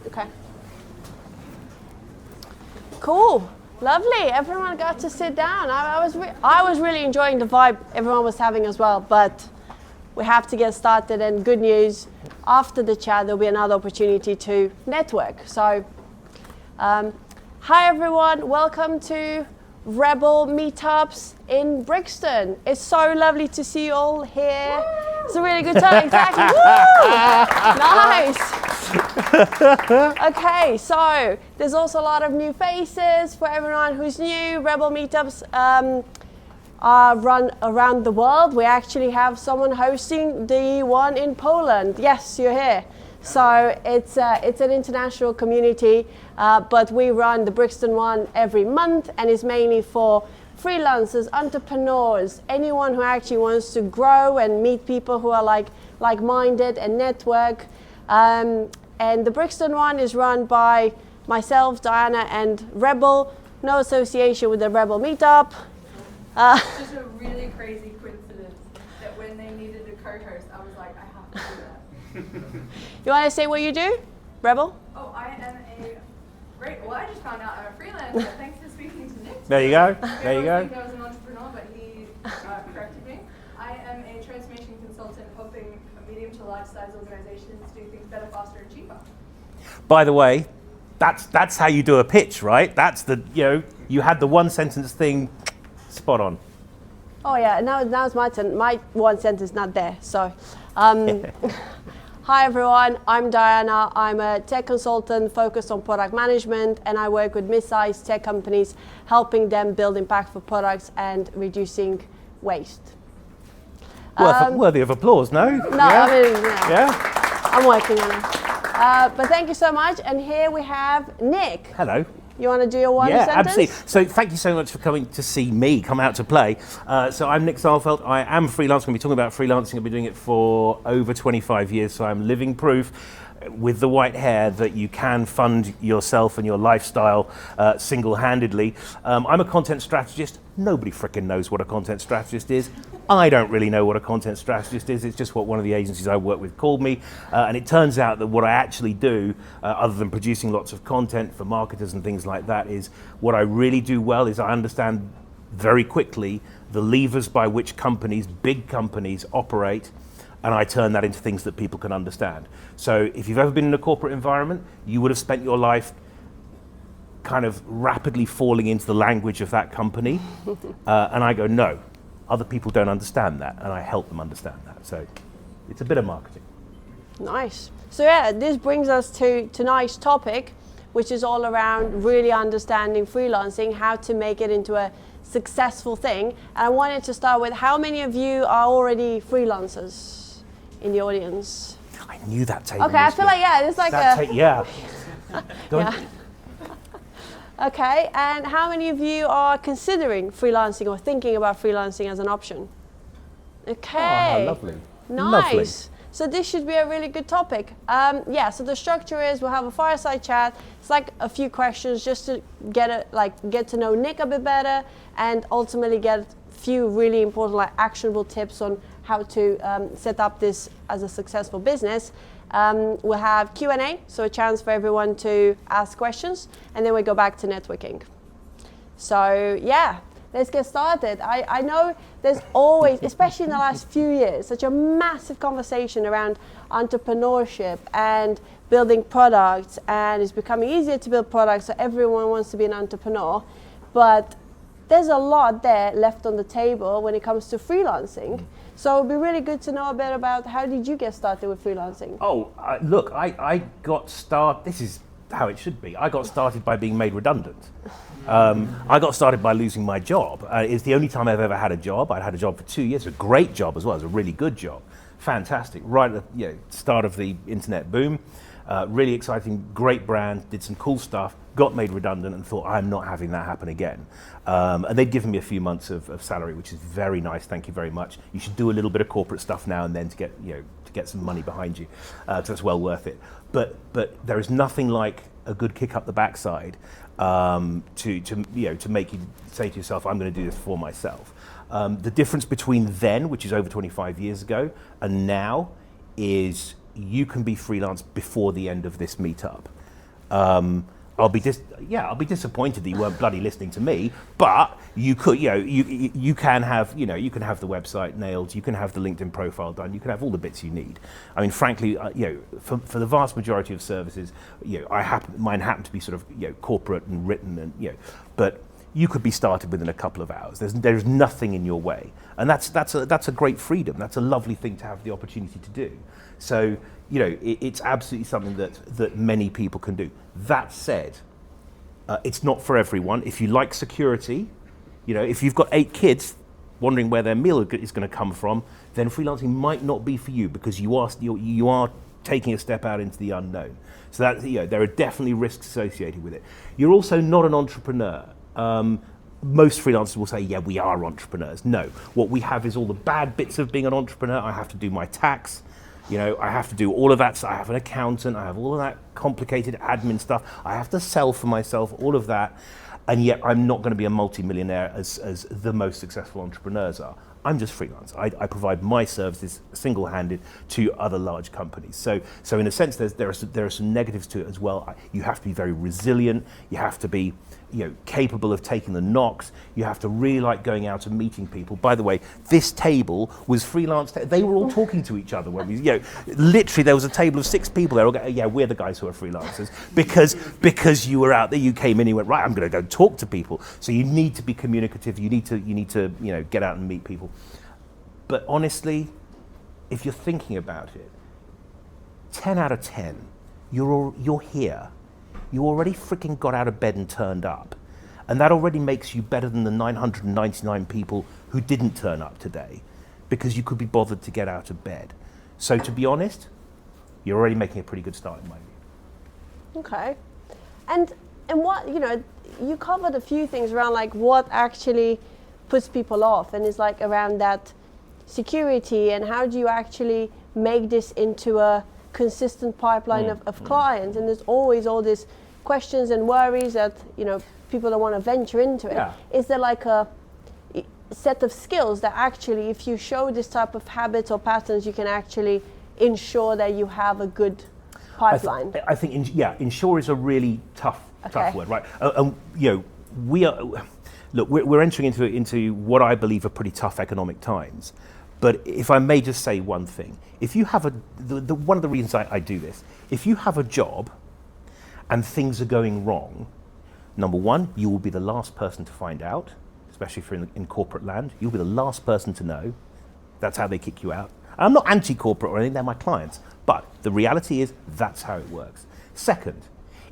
Okay. Cool. Lovely. Everyone got to sit down. I was really enjoying the vibe everyone was having as well, but we have to get started, and good news, after the chat there'll be another opportunity to network. So hi everyone, welcome to Rebel Meetups in Brixton. It's so lovely to see you all here. Woo! It's a really good time. Exactly. Nice. Okay, so there's also a lot of new faces. For everyone who's new, Rebel Meetups are run around the world. We actually have someone hosting the one in Poland. Yes, you're here. So it's an international community, but we run the Brixton one every month, and it's mainly for freelancers, entrepreneurs, anyone who actually wants to grow and meet people who are like-minded and network. And the Brixton one is run by myself, Diana, and Rebel. No association with the Rebel Meetup. It's just a really crazy coincidence that when they needed a co-host, I was like, I have to do that. You want to say what you do, Rebel? Oh, I am well, I just found out I'm a freelancer. Thanks for speaking to Nick. There you go. There you go. I think I was an entrepreneur, but he corrected me. I am a transformation consultant helping medium to large size organizations do things better, faster, and cheaper. By the way, that's how you do a pitch, right? That's you had the one sentence thing spot on. Oh yeah, now it's my turn. My one sentence not there. So, hi everyone, I'm Diana. I'm a tech consultant focused on product management, and I work with mid-sized tech companies, helping them build impactful products and reducing waste. Worthy of applause, no? No, Yeah? I mean, Yeah? I'm working on it. But thank you so much. And here we have Nick. Hello. You want to do your one sentence? Yeah, absolutely. So thank you so much for coming to see me come out to play. So I'm Nick Saalfeld. I am freelance. I'm going to be talking about freelancing. I've been doing it for over 25 years, so I'm living proof with the white hair that you can fund yourself and your lifestyle single-handedly. I'm a content strategist. Nobody frickin' knows what a content strategist is. I don't really know what a content strategist is. It's just what one of the agencies I work with called me. And it turns out that what I actually do, other than producing lots of content for marketers and things like that, is what I really do well is I understand very quickly the levers by which companies, big companies, operate, and I turn that into things that people can understand. So if you've ever been in a corporate environment, you would have spent your life kind of rapidly falling into the language of that company. And I go, no, other people don't understand that, and I help them understand that. So it's a bit of marketing. Nice. So yeah, this brings us to tonight's topic, which is all around really understanding freelancing, how to make it into a successful thing. And I wanted to start with, how many of you are already freelancers in the audience? I knew that table. Okay, I feel like, yeah, it's like yeah. yeah. Okay, and how many of you are considering freelancing or thinking about freelancing as an option? Okay. Oh, lovely. Nice. Lovely. So this should be a really good topic. Yeah, so the structure is we'll have a fireside chat. It's like a few questions just to get to know Nick a bit better, and ultimately get a few really important actionable tips on how to set up this as a successful business. We'll have Q&A, so a chance for everyone to ask questions, and then we go back to networking. So yeah, let's get started. I know there's always, especially in the last few years, such a massive conversation around entrepreneurship and building products, and it's becoming easier to build products, so everyone wants to be an entrepreneur. But there's a lot there left on the table when it comes to freelancing. So it'd be really good to know a bit about, how did you get started with freelancing? Oh, look, I got started, this is how it should be. I got started by being made redundant. I got started by losing my job. It's the only time I've ever had a job. I'd had a job for 2 years, a great job as well. It was a really good job. Fantastic. Right at the start of the internet boom. Really exciting, great brand, did some cool stuff, got made redundant and thought, I'm not having that happen again. And they'd given me a few months of salary, which is very nice, thank you very much. You should do a little bit of corporate stuff now and then to get some money behind you, so it's well worth it. But there is nothing like a good kick up the backside to make you say to yourself, I'm going to do this for myself. The difference between then, which is over 25 years ago, and now is you can be freelance before the end of this meetup. I'll be disappointed that you weren't bloody listening to me. But you could, you can have the website nailed, you can have the LinkedIn profile done, you can have all the bits you need. I mean, frankly, for the vast majority of services, mine happen to be sort of corporate and written, and but you could be started within a couple of hours. There's nothing in your way, and that's a great freedom. That's a lovely thing to have the opportunity to do. So it's absolutely something that many people can do. That said, it's not for everyone. If you like security, if you've got 8 kids wondering where their meal is going to come from, then freelancing might not be for you, because you are taking a step out into the unknown. So that there are definitely risks associated with it. You're also not an entrepreneur. Most freelancers will say, yeah, we are entrepreneurs. No, what we have is all the bad bits of being an entrepreneur. I have to do my tax. I have to do all of that. So I have an accountant. I have all of that complicated admin stuff. I have to sell for myself, all of that. And yet I'm not going to be a multi-millionaire as the most successful entrepreneurs are. I'm just freelance. I provide my services single-handed to other large companies. So in a sense, there are some negatives to it as well. You have to be very resilient. You have to be capable of taking the knocks. You have to really like going out and meeting people. By the way, this table was freelance. They were all talking to each other when we, literally there was a table of 6 people there. All going, yeah, we're the guys who are freelancers because you were out there. You came in. You went, right, I'm going to go talk to people. So you need to be communicative. You need to get out and meet people. But honestly, if you're thinking about it, 10 out of 10, you're here. You already freaking got out of bed and turned up. And that already makes you better than the 999 people who didn't turn up today, because you could be bothered to get out of bed. So to be honest, you're already making a pretty good start in my view. Okay. And what, you covered a few things around like what actually puts people off, and is like around that security, and how do you actually make this into a consistent pipeline of clients. And there's always all these questions and worries that people don't want to venture into it. Yeah. Is there like a set of skills that actually, if you show this type of habits or patterns, you can actually ensure that you have a good pipeline? I think ensure is a really tough word, right? We're entering into what I believe are pretty tough economic times. But if I may just say one thing, if you have one of the reasons I do this, if you have a job and things are going wrong, number one, you will be the last person to find out, especially if you're in corporate land. You'll be the last person to know. That's how they kick you out. I'm not anti-corporate or anything, they're my clients. But the reality is that's how it works. Second,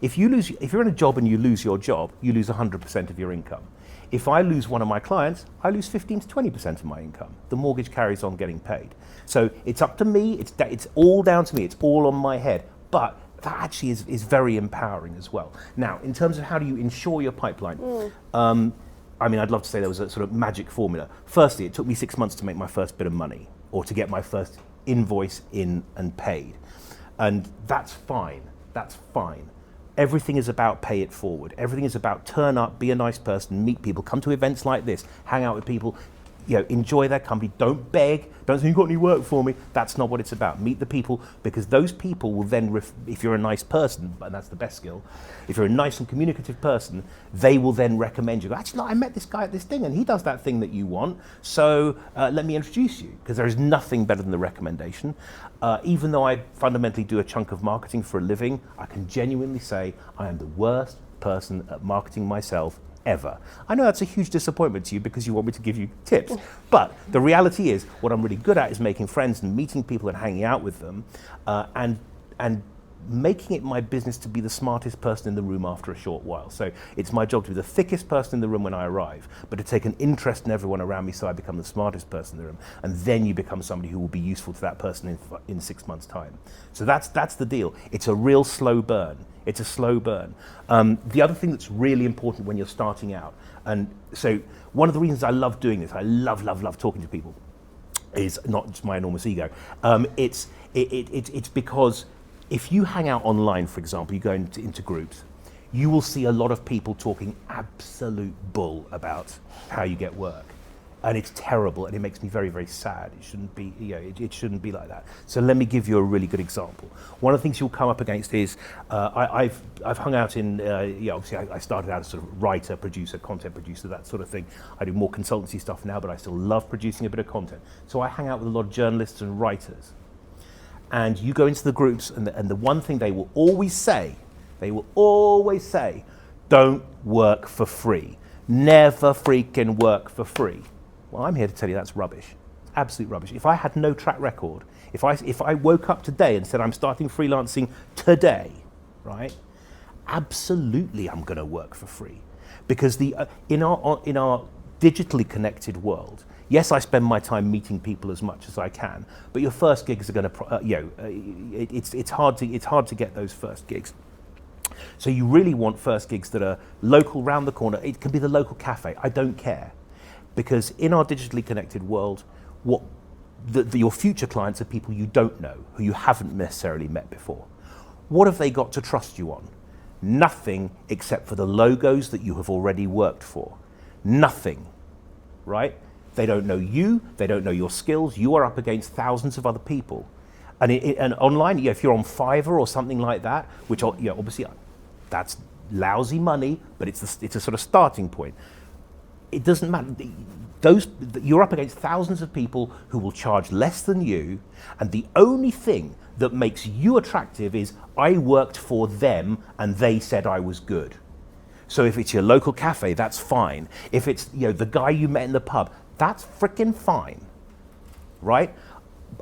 if you're in a job and you lose your job, you lose 100% of your income. If I lose one of my clients, I lose 15 to 20% of my income. The mortgage carries on getting paid. So it's up to me, it's all down to me, it's all on my head. But that actually is very empowering as well. Now, in terms of how do you ensure your pipeline, I'd love to say there was a sort of magic formula. Firstly, it took me 6 months to make my first bit of money, or to get my first invoice in and paid. And that's fine. Everything is about pay it forward. Everything is about turn up, be a nice person, meet people, come to events like this, hang out with people, enjoy their company. Don't beg, don't say, you got any work for me? That's not what it's about. Meet the people, because those people will then, if you're a nice person, and that's the best skill, if you're a nice and communicative person, they will then recommend you. Actually, I met this guy at this thing, and he does that thing that you want, so let me introduce you, because there is nothing better than the recommendation. Even though I fundamentally do a chunk of marketing for a living, I can genuinely say I am the worst person at marketing myself ever. I know that's a huge disappointment to you because you want me to give you tips, but the reality is what I'm really good at is making friends and meeting people and hanging out with them, and making it my business to be the smartest person in the room after a short while. So it's my job to be the thickest person in the room when I arrive, but to take an interest in everyone around me so I become the smartest person in the room, and then you become somebody who will be useful to that person in 6 months' time. So that's the deal. It's a real slow burn. It's a slow burn. The other thing that's really important when you're starting out, and so one of the reasons I love doing this, I love talking to people, is not just my enormous ego. It's because if you hang out online, for example, you go into groups, you will see a lot of people talking absolute bull about how you get work. And it's terrible, and it makes me very, very sad. It shouldn't be, it shouldn't be like that. So let me give you a really good example. One of the things you'll come up against is, I've hung out in, obviously I started out as sort of writer, producer, content producer, that sort of thing. I do more consultancy stuff now, but I still love producing a bit of content. So I hang out with a lot of journalists and writers. And you go into the groups, and the one thing they will always say, don't work for free. Never freaking work for free. Well, I'm here to tell you that's rubbish. It's absolute rubbish. If I had no track record, if I woke up today and said I'm starting freelancing today, right? Absolutely, I'm going to work for free, because in our digitally connected world, yes, I spend my time meeting people as much as I can, but your first gigs are going to, it's hard to get those first gigs. So you really want first gigs that are local, round the corner. It can be the local cafe. I don't care. Because in our digitally connected world, your future clients are people you don't know, who you haven't necessarily met before. What have they got to trust you on? Nothing except for the logos that you have already worked for. Nothing, right? They don't know you, they don't know your skills. You are up against thousands of other people. And online, if you're on Fiverr or something like that, which obviously that's lousy money, but it's a sort of starting point. It doesn't matter. You're up against thousands of people who will charge less than you, and the only thing that makes you attractive is I worked for them and they said I was good. So if it's your local cafe, that's fine. If it's the guy you met in the pub, that's frickin' fine, right?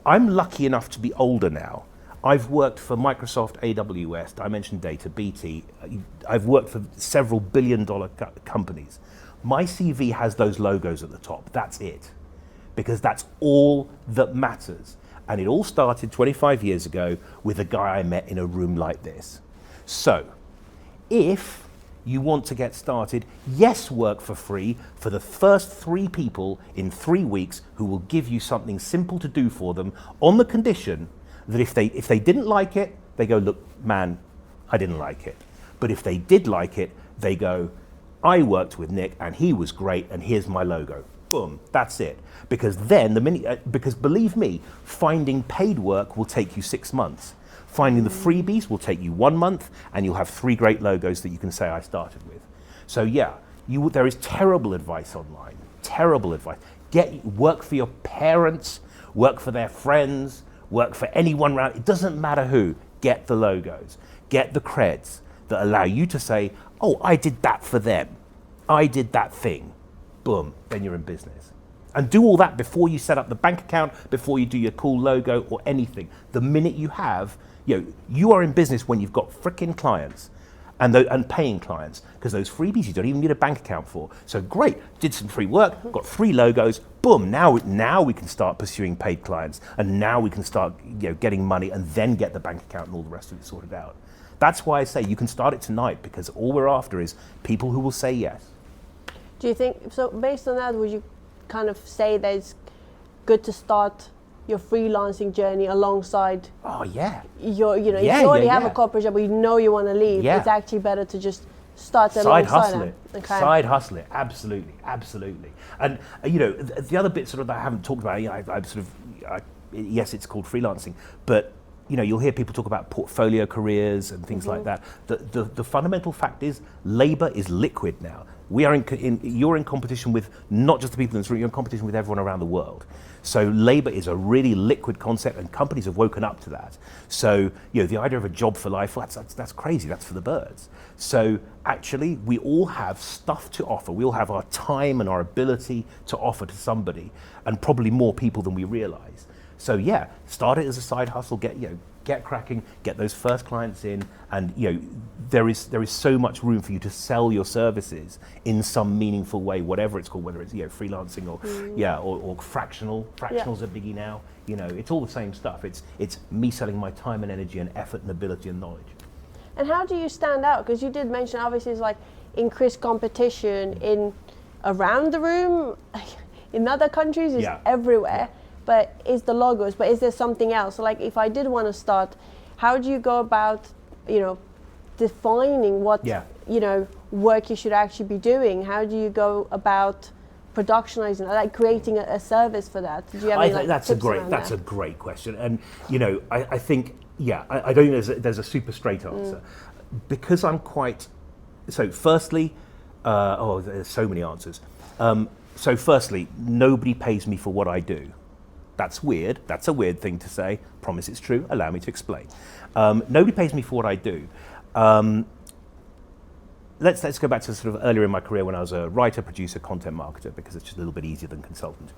I'm lucky enough to be older now. I've worked for Microsoft, AWS, Dimension Data, BT. I've worked for several billion-dollar companies. My CV has those logos at the top. That's it. Because that's all that matters. And it all started 25 years ago with a guy I met in a room like this. So, if you want to get started, yes, work for free for the first 3 people in 3 weeks who will give you something simple to do for them, on the condition that if they didn't like it, they go, look, man, I didn't like it. But if they did like it, they go, I worked with Nick and he was great and here's my logo. Boom, that's it. Because then, because believe me, finding paid work will take you 6 months. Finding the freebies will take you 1 month, and you'll have 3 great logos that you can say I started with. So yeah, there is terrible advice online, terrible advice. Work for your parents, work for their friends, work for anyone around, it doesn't matter who. Get the logos, get the creds that allow you to say, oh, I did that for them. I did that thing. Boom, then you're in business. And do all that before you set up the bank account, before you do your cool logo or anything. The minute you have, you are in business when you've got frickin' clients and paying clients, because those freebies you don't even need a bank account for. So great, did some free work, got 3 logos, boom, now we can start pursuing paid clients, and now we can start getting money and then get the bank account and all the rest of it sorted out. That's why I say you can start it tonight, because all we're after is people who will say yes. Do you think, so based on that, would you kind of say that it's good to start your freelancing journey alongside your, if you already have a corporate job but you want to leave, it's actually better to just start alongside it. Okay. Side hustle it, absolutely. And the other bit sort of that I haven't talked about, yes, it's called freelancing, but you'll hear people talk about portfolio careers and things like that. The fundamental fact is labor is liquid now. You're in competition with not just the people in this room, you're in competition with everyone around the world. So labor is a really liquid concept, and companies have woken up to that. So the idea of a job for life, that's crazy, that's for the birds. So actually we all have stuff to offer. We all have our time and our ability to offer to somebody, and probably more people than we realize. So yeah, start it as a side hustle, get cracking, get those first clients in, and there is so much room for you to sell your services in some meaningful way, whatever it's called, whether it's freelancing or fractional. Fractional's a biggie now. It's all the same stuff. It's me selling my time and energy and effort and ability and knowledge. And how do you stand out? Because you did mention obviously it's like increased competition around the room, in other countries, it's everywhere. But is the logos, but is there something else? So like if I did want to start, how do you go about, defining what, work you should actually be doing? How do you go about productionizing, like creating a service for that? Do you have I any, think like, that's a tips great around that's that? a great question, and you know I think I don't think there's a super straight answer because I'm quite so. Firstly, there's so many answers. So firstly, nobody pays me for what I do. That's weird. That's a weird thing to say. Promise it's true. Allow me to explain. Nobody pays me for what I do. Let's go back to sort of earlier in my career when I was a writer, producer, content marketer, because it's just a little bit easier than consultant.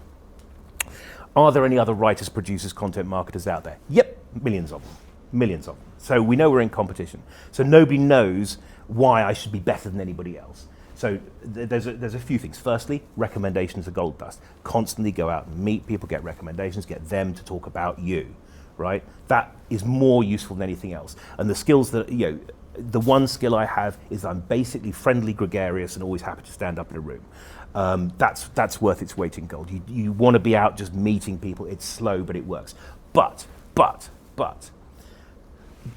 Are there any other writers, producers, content marketers out there? Yep, millions of them. Millions of them. So we know we're in competition. So nobody knows why I should be better than anybody else. So there's a few things. Firstly, recommendations are gold dust. Constantly go out and meet people, get recommendations, get them to talk about you, right? That is more useful than anything else. And the skills that, the one skill I have is I'm basically friendly, gregarious, and always happy to stand up in a room. That's worth its weight in gold. You want to be out just meeting people. It's slow, but it works. But,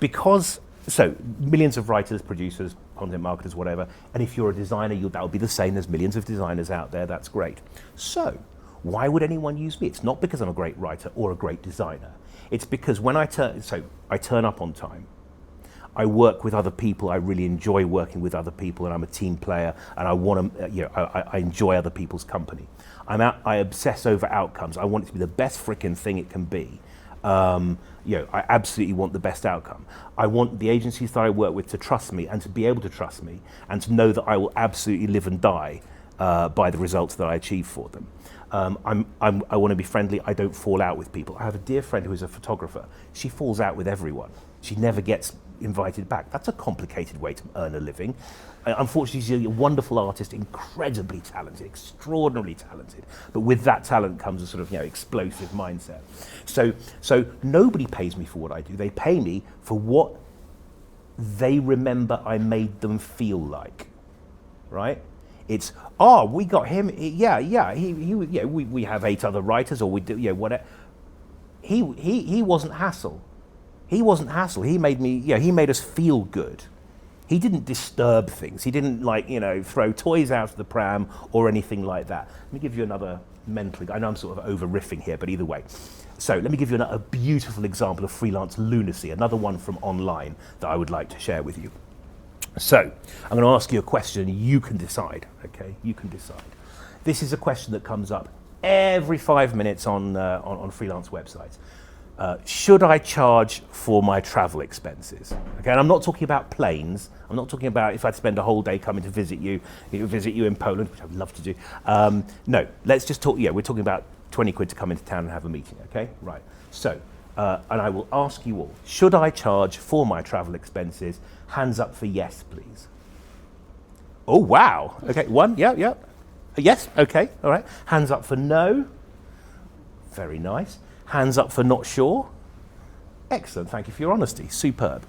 because, so millions of writers, producers, content marketers, whatever, and if you're a designer, that will be the same. There's millions of designers out there. That's great. So why would anyone use me? It's not because I'm a great writer or a great designer. It's because when I turn up on time, I work with other people. I really enjoy working with other people, and I'm a team player, and I want to, I enjoy other people's company. I obsess over outcomes. I want it to be the best frickin' thing it can be. I absolutely want the best outcome. I want the agencies that I work with to trust me and to be able to trust me and to know that I will absolutely live and die by the results that I achieve for them. I want to be friendly. I don't fall out with people. I have a dear friend who is a photographer. She falls out with everyone. She never gets invited back. That's a complicated way to earn a living. Unfortunately, she's a wonderful artist, incredibly talented, extraordinarily talented. But with that talent comes a sort of explosive mindset. So nobody pays me for what I do. They pay me for what they remember I made them feel like, right? It's we got him. We have 8 other writers, or we do whatever. He wasn't hassle. He wasn't hassle. He made me. He made us feel good. He didn't disturb things. He didn't throw toys out of the pram or anything like that. Let me give you another mental. I know I'm sort of over riffing here, but either way. So let me give you a beautiful example of freelance lunacy. Another one from online that I would like to share with you. So I'm going to ask you a question. You can decide. Okay, you can decide. This is a question that comes up every 5 minutes on freelance websites. Should I charge for my travel expenses? Okay, and I'm not talking about planes. I'm not talking about if I'd spend a whole day coming to visit you in Poland, which I'd love to do. No, let's just talk. We're talking about 20 quid to come into town and have a meeting. Okay, right. So, and I will ask you all: should I charge for my travel expenses? Hands up for yes, please. Oh wow. Okay, one. Yeah. Yes. Okay. All right. Hands up for no. Very nice. Hands up for not sure. Excellent, thank you for your honesty. Superb.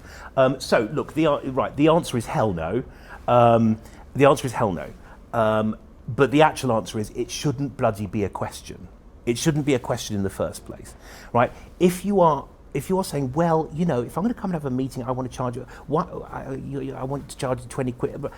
So look, the answer is hell no. The answer is hell no. But the actual answer is it shouldn't bloody be a question. It shouldn't be a question in the first place, right? If you are saying, well, if I'm going to come and have a meeting, I want to charge you. I want to charge you 20 quid. But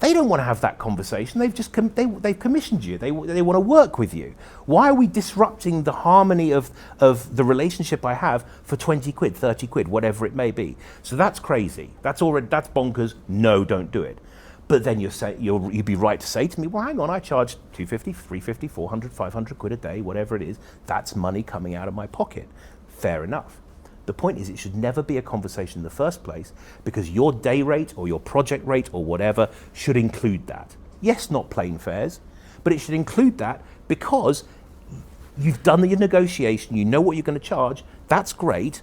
they don't want to have that conversation. They've just they've commissioned you. They want to work with you. Why are we disrupting the harmony of the relationship I have for 20 quid, 30 quid, whatever it may be? So that's crazy. That's bonkers. No, don't do it. But then you'd be right to say to me, well, hang on, I charge 250, 350, 400, 500 quid a day, whatever it is. That's money coming out of my pocket. Fair enough. The point is, it should never be a conversation in the first place because your day rate or your project rate or whatever should include that. Yes, not plane fares, but it should include that because you've done the negotiation, you know what you're going to charge. That's great.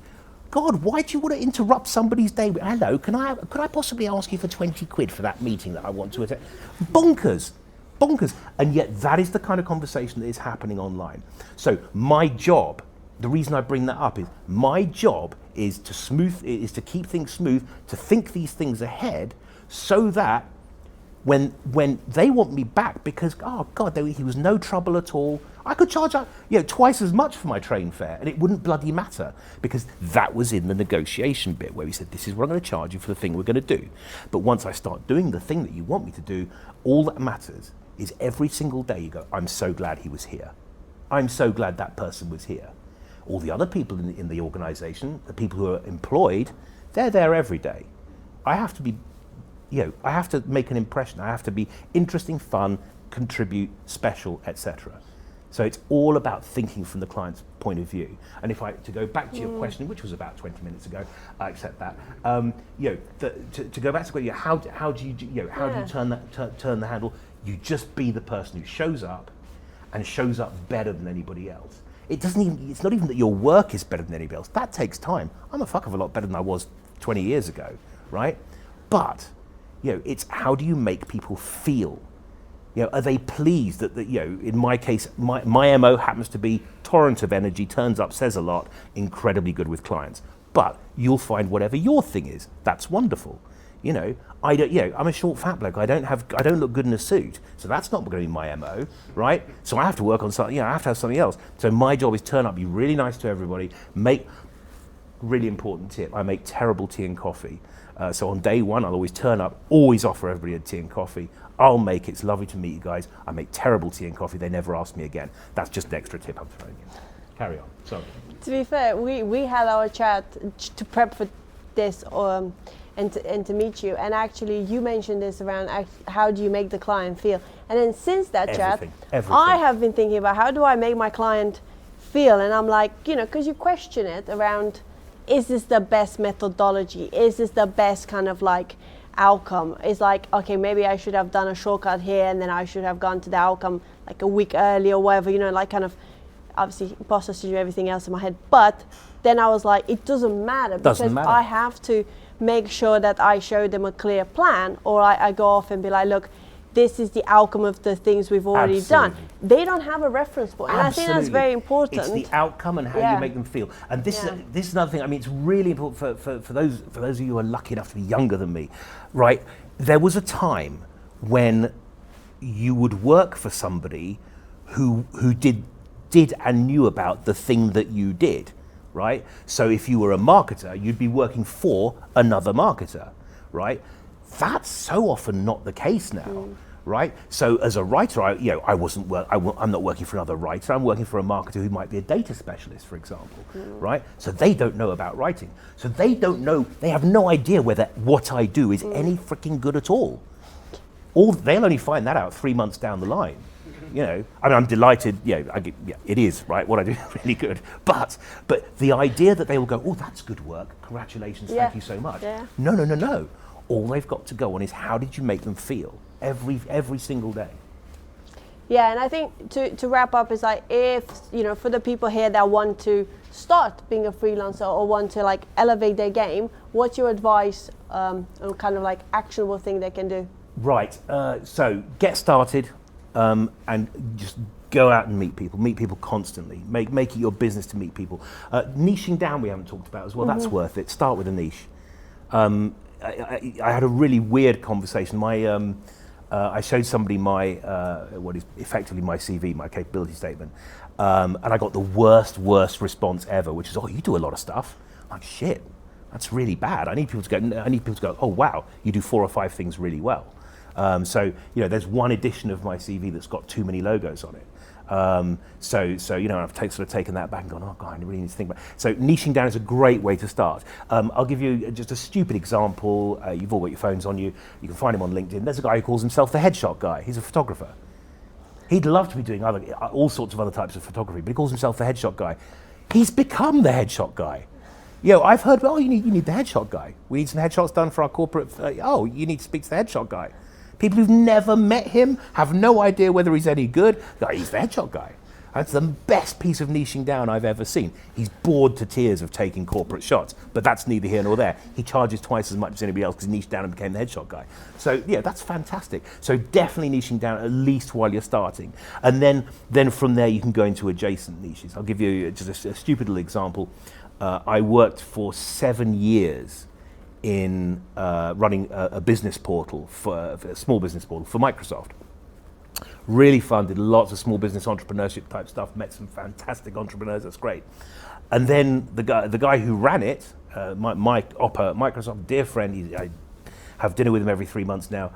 God, why do you want to interrupt somebody's day? Hello, could I possibly ask you for 20 quid for that meeting that I want to attend? Bonkers. And yet that is the kind of conversation that is happening online. So my job, the reason I bring that up is my job is to keep things smooth, to think these things ahead so that when they want me back because, oh God, he was no trouble at all, I could charge twice as much for my train fare and it wouldn't bloody matter because that was in the negotiation bit where we said, this is what I'm going to charge you for the thing we're going to do. But once I start doing the thing that you want me to do, all that matters is every single day you go, I'm so glad he was here. I'm so glad that person was here. All the other people in the organization, the people who are employed, they're there every day. I have to be, I have to make an impression. I have to be interesting, fun, contribute, special, etc. So it's all about thinking from the client's point of view. And to go back to your question, which was about 20 minutes ago, I accept that. To go back to how do you turn the handle? You just be the person who shows up, and shows up better than anybody else. It's not even that your work is better than anybody else. That takes time. I'm a fuck of a lot better than I was 20 years ago, right? But it's how do you make people feel? Are they pleased that in my case, my MO happens to be torrent of energy, turns up, says a lot, incredibly good with clients. But you'll find whatever your thing is, that's wonderful. I'm a short fat bloke. I don't look good in a suit, so that's not going to be my MO, right? So I have to work on something. I have to have something else. So my job is turn up, be really nice to everybody, make really important tip. I make terrible tea and coffee. So on day one, I'll always turn up, always offer everybody a tea and coffee. It's lovely to meet you guys. I make terrible tea and coffee. They never ask me again. That's just an extra tip I'm throwing in. Carry on. Sorry. To be fair, we had our chat to prep for this and to meet you. And actually, you mentioned this around how do you make the client feel. And then since that Everything. I have been thinking about how do I make my client feel. And I'm like, because you question it around, is this the best methodology? Is this the best kind of like outcome? It's like, okay, maybe I should have done a shortcut here and then I should have gone to the outcome like a week early or whatever, like kind of obviously imposter syndrome, everything else in my head. But then I was like, it doesn't matter because I have to make sure that I show them a clear plan, or I go off and be like, look, this is the outcome of the things we've already done. They don't have a reference point. And I think that's very important. It's the outcome and how you make them feel. And this is another thing. I mean, it's really important for those of you who are lucky enough to be younger than me, right? There was a time when you would work for somebody who did and knew about the thing that you did, right? So if you were a marketer, you'd be working for another marketer, right? That's so often not the case now, right? So as a writer, I'm not working for another writer. I'm working for a marketer who might be a data specialist, for example, right? So they don't know about writing. So they have no idea whether what I do is any freaking good at all. They'll only find that out 3 months down the line. I'm delighted. It is right. What I do is really good. But the idea that they will go, oh, that's good work. Congratulations. Thank you so much. Yeah. No. All they've got to go on is how did you make them feel every single day. Yeah, and I think to wrap up is like if for the people here that want to start being a freelancer or want to like elevate their game, what's your advice on kind of like actionable thing they can do? Right. So get started. And just go out and meet people constantly. Make it your business to meet people. Niching down we haven't talked about as well. That's worth it. Start with a niche. I had a really weird conversation. I showed somebody what is effectively my CV, my capability statement, and I got the worst response ever, which is, "Oh, you do a lot of stuff." I'm like, shit, that's really bad. I need people to go. Oh wow, you do 4 or 5 things really well. So there's one edition of my CV that's got too many logos on it. So I've sort of taken that back and gone, oh God, I really need to think about it. So niching down is a great way to start. I'll give you just a stupid example. You've all got your phones on you. You can find him on LinkedIn. There's a guy who calls himself the headshot guy. He's a photographer. He'd love to be doing all sorts of other types of photography, but he calls himself the headshot guy. He's become the headshot guy. I've heard, you need the headshot guy. We need some headshots done for our corporate. You need to speak to the headshot guy. People who've never met him have no idea whether he's any good. He's the headshot guy. That's the best piece of niching down I've ever seen. He's bored to tears of taking corporate shots, but that's neither here nor there. He charges twice as much as anybody else because he niched down and became the headshot guy. So that's fantastic. So definitely niching down at least while you're starting. And then from there you can go into adjacent niches. I'll give you just a stupid little example. I worked for 7 years in running a business portal, a small business portal for Microsoft. Really fun, did lots of small business entrepreneurship type stuff, met some fantastic entrepreneurs, that's great. And then the guy who ran it, Mike Opper at Microsoft, dear friend, I have dinner with him every 3 months now,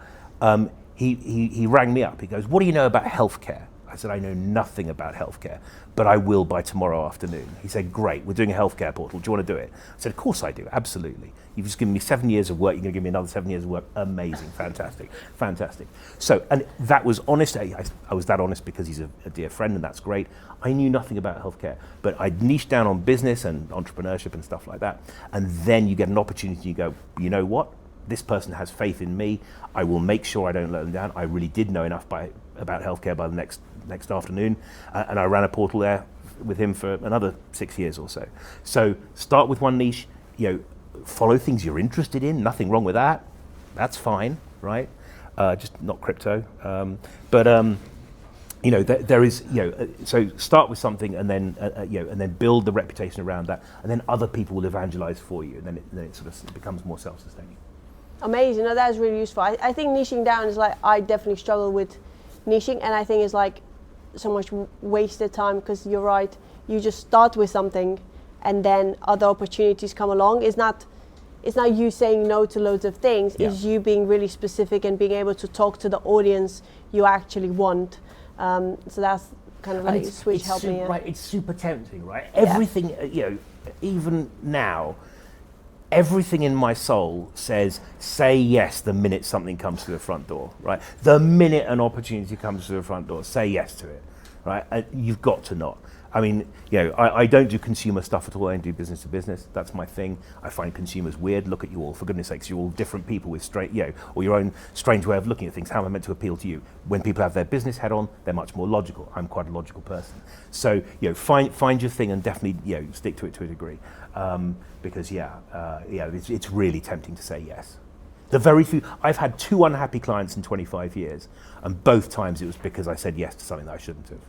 he rang me up. He goes, what do you know about healthcare? I said, I know nothing about healthcare, but I will by tomorrow afternoon. He said, great, we're doing a healthcare portal. Do you want to do it? I said, of course I do, absolutely. You've just given me 7 years of work, you're going to give me another 7 years of work. Amazing, fantastic, fantastic. So, and that was honest. I was that honest because he's a dear friend, and that's great. I knew nothing about healthcare, but I'd niched down on business and entrepreneurship and stuff like that. And then you get an opportunity, you go, you know what? This person has faith in me. I will make sure I don't let them down. I really did know enough about healthcare by the next afternoon, and I ran a portal there with him for another 6 years or so. So start with one niche, follow things you're interested in. Nothing wrong with that. That's fine, right? Just not crypto. There is, so start with something and then build the reputation around that, and then other people will evangelize for you, and then it sort of becomes more self-sustaining. Amazing. No, that's really useful. I think niching down is like, I definitely struggle with niching, and I think it's like so much wasted time, because you're right, you just start with something and then other opportunities come along. It's not you saying no to loads of things, it's you being really specific and being able to talk to the audience you actually want. So that's kind of like Switch helped me. Right, it's super tempting, right? Everything, even now, everything in my soul says, say yes the minute something comes through the front door, right? The minute an opportunity comes through the front door, say yes to it, right? You've got to not. I mean, I don't do consumer stuff at all. I don't do business to business. That's my thing. I find consumers weird. Look at you all, for goodness sakes. You're all different people with or your own strange way of looking at things. How am I meant to appeal to you? When people have their business head on, they're much more logical. I'm quite a logical person. So, find your thing and definitely, stick to it to a degree. Because it's really tempting to say yes. I've had 2 unhappy clients in 25 years, and both times it was because I said yes to something that I shouldn't have.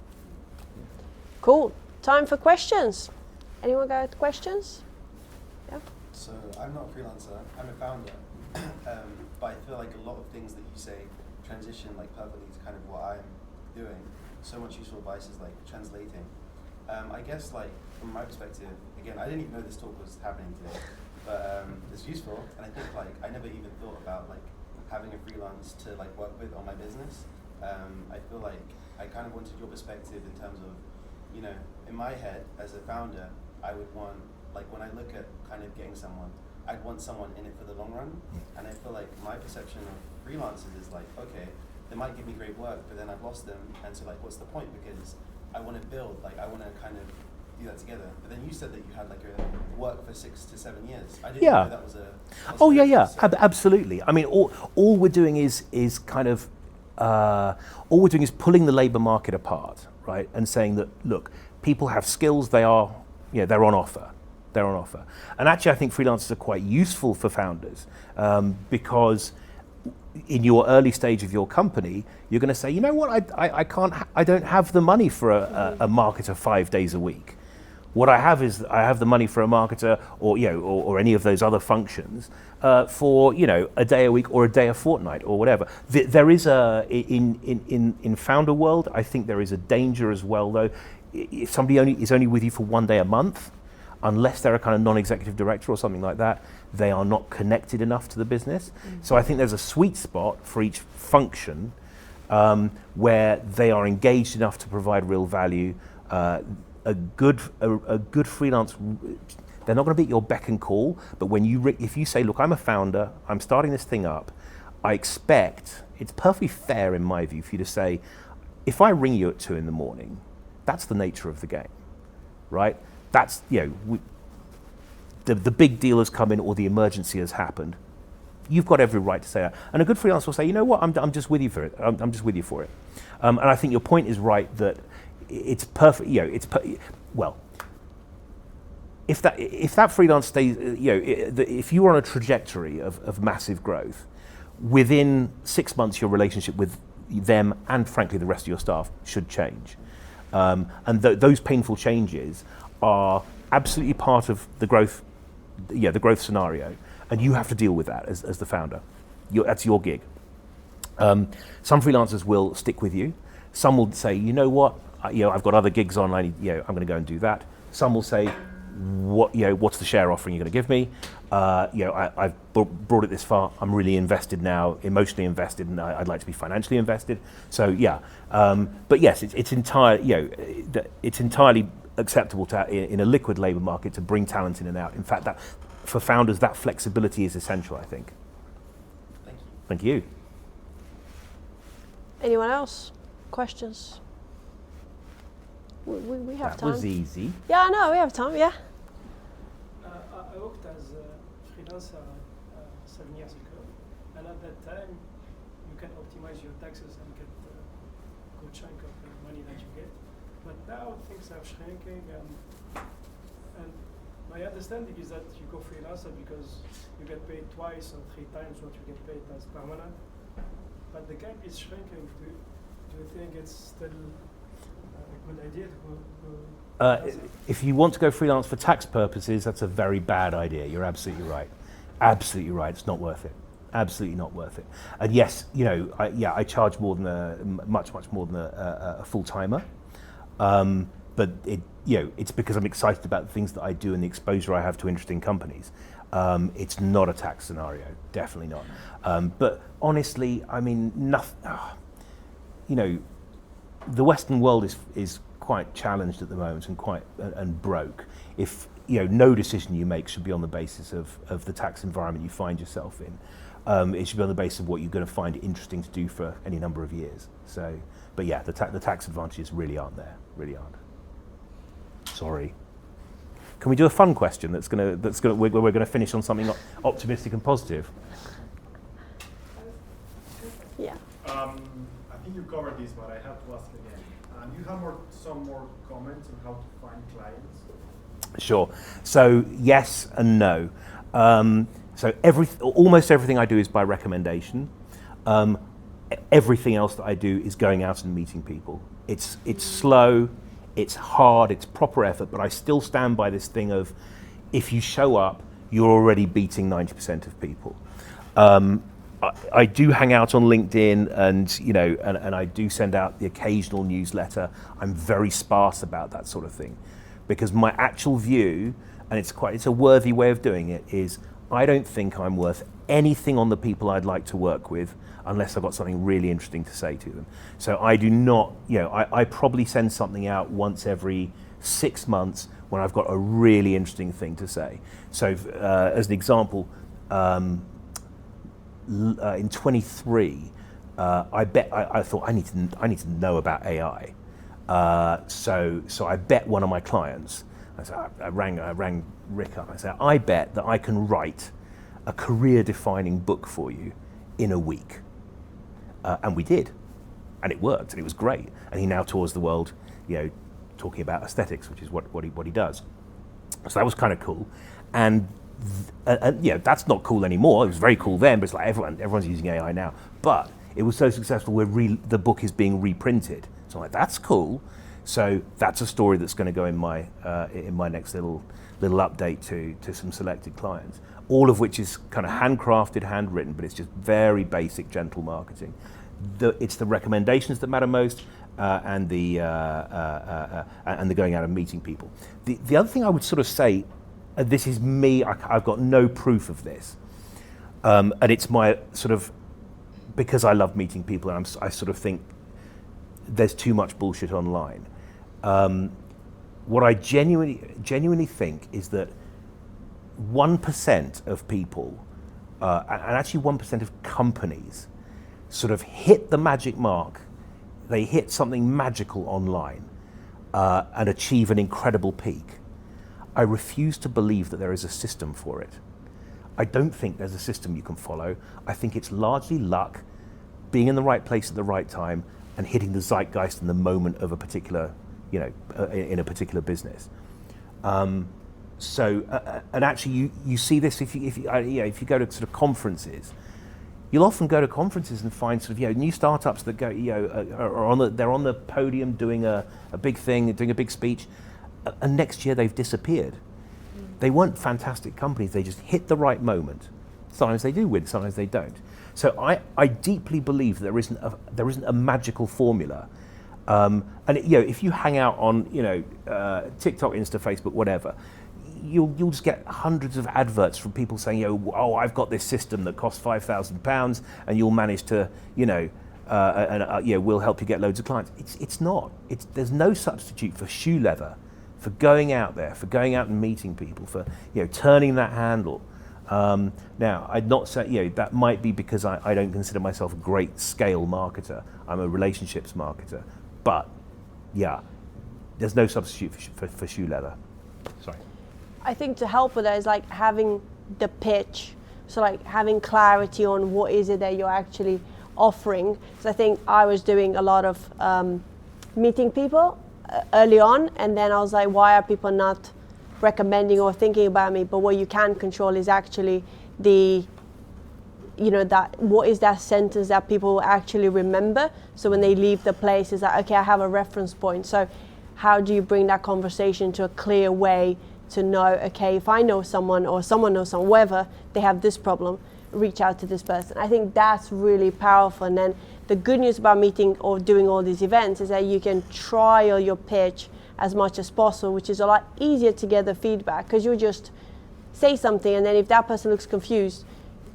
Cool. Time for questions. Anyone got questions? Yeah. So I'm not a freelancer, I'm a founder, but I feel like a lot of things that you say transition like perfectly to kind of what I'm doing. So much useful advice is like translating. I guess like from my perspective, again, I didn't even know this talk was happening today, but it's useful, and I think like I never even thought about like having a freelance to like work with on my business. I feel like I kind of wanted your perspective in terms of, in my head as a founder, I would want, like when I look at kind of getting someone, I'd want someone in it for the long run. And I feel like my perception of freelancers is like, okay, they might give me great work, but then I've lost them. And so like, what's the point? Because I want to build, like I want to kind of do that together. But then you said that you had like a work for 6 to 7 years. I didn't know that was a... Oh yeah, absolutely. I mean, all we're doing is kind of, all we're doing is pulling the labour market apart, right? And saying that, look, people have skills, they're on offer. They're on offer. And actually, I think freelancers are quite useful for founders, because in your early stage of your company, you're going to say, you know what, I don't have the money for a marketer 5 days a week. What I have is I have the money for a marketer, or any of those other functions, for a day a week or a day a fortnight or whatever. There is in founder world, I think there is a danger as well, though. If somebody is only with you for 1 day a month, unless they're a kind of non-executive director or something like that, they are not connected enough to the business. So I think there's a sweet spot for each function, where they are engaged enough to provide real value. A good freelance, they're not going to be at your beck and call, but if you say, look, I'm a founder, I'm starting this thing up, I expect, it's perfectly fair in my view for you to say, if I ring you at 2 a.m, that's the nature of the game, right? That's, the big deal has come in or the emergency has happened. You've got every right to say that. And a good freelancer will say, you know what, I'm just with you for it. I'm just with you for it. And I think your point is right that it's perfect, if that freelance stays, if you were on a trajectory of massive growth, within 6 months your relationship with them and frankly the rest of your staff should change. And those painful changes are absolutely part of the growth, the growth scenario, and you have to deal with that as the founder. That's your gig. Some freelancers will stick with you. Some will say, you know what, I've got other gigs on. I'm going to go and do that. Some will say, what's the share offering you're going to give me? I've brought it this far. I'm really invested now, emotionally invested, and I'd like to be financially invested. So yeah, but yes, it's entirely acceptable in a liquid labour market to bring talent in and out. In fact, that for founders, that flexibility is essential, I think. Thank you. Thank you. Anyone else? Questions? We have time. That was easy. Yeah, I know, we have time, yeah. I worked as a freelancer 7 years ago, and at that time you can optimize your taxes and get a good chunk of the money that you get. But now things are shrinking, and my understanding is that you go freelancer because you get paid twice or 3 times what you get paid as permanent. But the gap is shrinking. Do you think it's still a good idea to go If you want to go freelance for tax purposes, that's a very bad idea. You're absolutely right. Absolutely right. It's not worth it. Absolutely not worth it. And yes, I charge more than much more than a full timer. But it's because I'm excited about the things that I do and the exposure I have to interesting companies. It's not a tax scenario, definitely not. But honestly, I mean, the Western world is quite challenged at the moment and broke. If no decision you make should be on the basis of the tax environment you find yourself in. It should be on the basis of what you're going to find interesting to do for any number of years. So, but yeah, the tax advantages really aren't there. Really aren't. Sorry. Can we do a fun question we're going to finish on something optimistic and positive? Yeah. I think you covered this, but I have to ask again. Do you have some more comments on how to find clients? Sure. So yes and no. So almost everything I do is by recommendation. Everything else that I do is going out and meeting people. It's slow, it's hard, it's proper effort, but I still stand by this thing of if you show up, you're already beating 90% of people. I do hang out on LinkedIn and I do send out the occasional newsletter. I'm very sparse about that sort of thing because my actual view, and it's a worthy way of doing it, is I don't think I'm worth anything on the people I'd like to work with unless I've got something really interesting to say to them. So I do not, I probably send something out once every 6 months when I've got a really interesting thing to say. So as an example, in 23, I thought I need to know about AI. So I bet one of my clients. I rang Rick up. I said, I bet that I can write a career-defining book for you in a week, and we did, and it worked, and it was great. And he now tours the world, talking about aesthetics, which is what he does. So that was kind of cool, and that's not cool anymore. It was very cool then, but it's like everyone's using AI now. But it was so successful the book is being reprinted. So I'm like, that's cool. So that's a story that's going to go in my next little update to some selected clients. All of which is kind of handcrafted, handwritten, but it's just very basic, gentle marketing. It's the recommendations that matter most, and the going out and meeting people. The other thing I would sort of say. This is me, I've got no proof of this. And it's my sort of, because I love meeting people and I sort of think there's too much bullshit online. What I genuinely think is that 1% of people, and actually 1% of companies, sort of hit the magic mark. They hit something magical online and achieve an incredible peak. I refuse to believe that there is a system for it. I don't think there's a system you can follow. I think it's largely luck, being in the right place at the right time, and hitting the zeitgeist in the moment of a particular, in a particular business. And actually, you see this if you go to sort of conferences. You'll often go to conferences and find sort of new startups that go they're on the podium doing a big thing, doing a big speech. And next year they've disappeared. They weren't fantastic companies, they just hit the right moment. Sometimes they do win, sometimes they don't. So I deeply believe there isn't a magical formula. And if you hang out on TikTok, Insta, Facebook, whatever, you'll just get hundreds of adverts from people saying, oh, I've got this system that costs £5,000, and you'll manage to, we'll help you get loads of clients. It's not. There's no substitute for shoe leather, for going out there, for going out and meeting people, for turning that handle. Now, I'd not say, that might be because I don't consider myself a great scale marketer. I'm a relationships marketer. But, yeah, there's no substitute for shoe leather. Sorry. I think to help with that is like having the pitch, so like having clarity on what is it that you're actually offering. So I think I was doing a lot of meeting people early on, and then I was like, why are people not recommending or thinking about me? But what you can control is actually that what is that sentence that people actually remember. So when they leave the place, it's like, okay, I have a reference point. So how do you bring that conversation to a clear way to know, okay, if I know someone or someone knows someone, whether they have this problem, reach out to this person. I think that's really powerful. And then the good news about meeting or doing all these events is that you can trial your pitch as much as possible, which is a lot easier to get the feedback, because you just say something, and then if that person looks confused,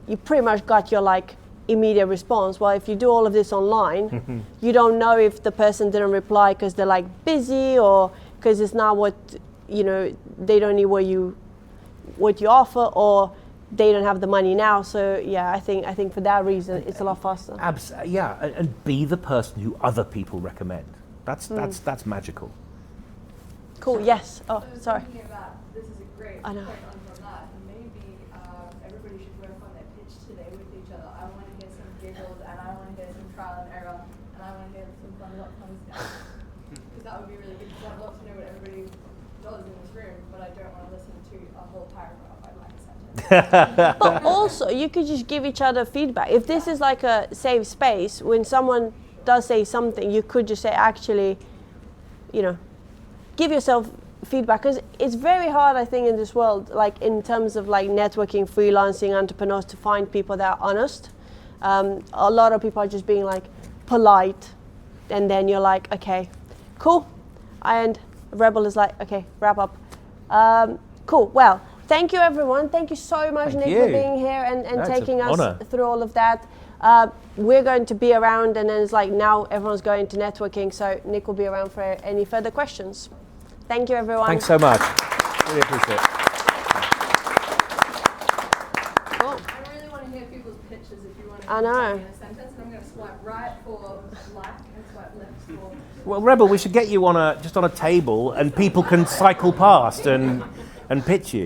you pretty much got your immediate response. Well, if you do all of this online, you don't know if the person didn't reply because they're busy, or because it's not what they don't need what you offer, or they don't have the money now. So yeah, I think for that reason it's a lot faster. Yeah, and be the person who other people recommend. That's magical. Cool. Yes. Oh, I was sorry. thinking about, this is a great I know. point on that. Maybe everybody should work on their pitch today with each other. I want to hear some giggles, and I want to hear some trial and error, and I want to hear some fun stuff. Because that would be really good, because I'd love to know what everybody does in this room, but I don't want to listen to a whole paragraph. I'd like a sentence. But also, you could just give each other feedback. If this is like a safe space, when someone does say something, you could just say, actually, give yourself feedback, because it's very hard, I think, in this world, in terms of networking, freelancing, entrepreneurs, to find people that are honest. A lot of people are just being polite, and then you're like, okay, cool, and Rebel is like, okay, wrap up. Cool. Well, thank you, everyone. Thank you so much, Nick, for being here and taking us through all of that. We're going to be around, and then it's now everyone's going to networking, so Nick will be around for any further questions. Thank you, everyone. Thanks so much. Really appreciate it. Cool. I really want to hear people's pitches if you want to I know. in a sentence. And I'm going to swipe right for like and swipe left for... Well, Rebel, we should get you just on a table, and people can cycle past and pitch you,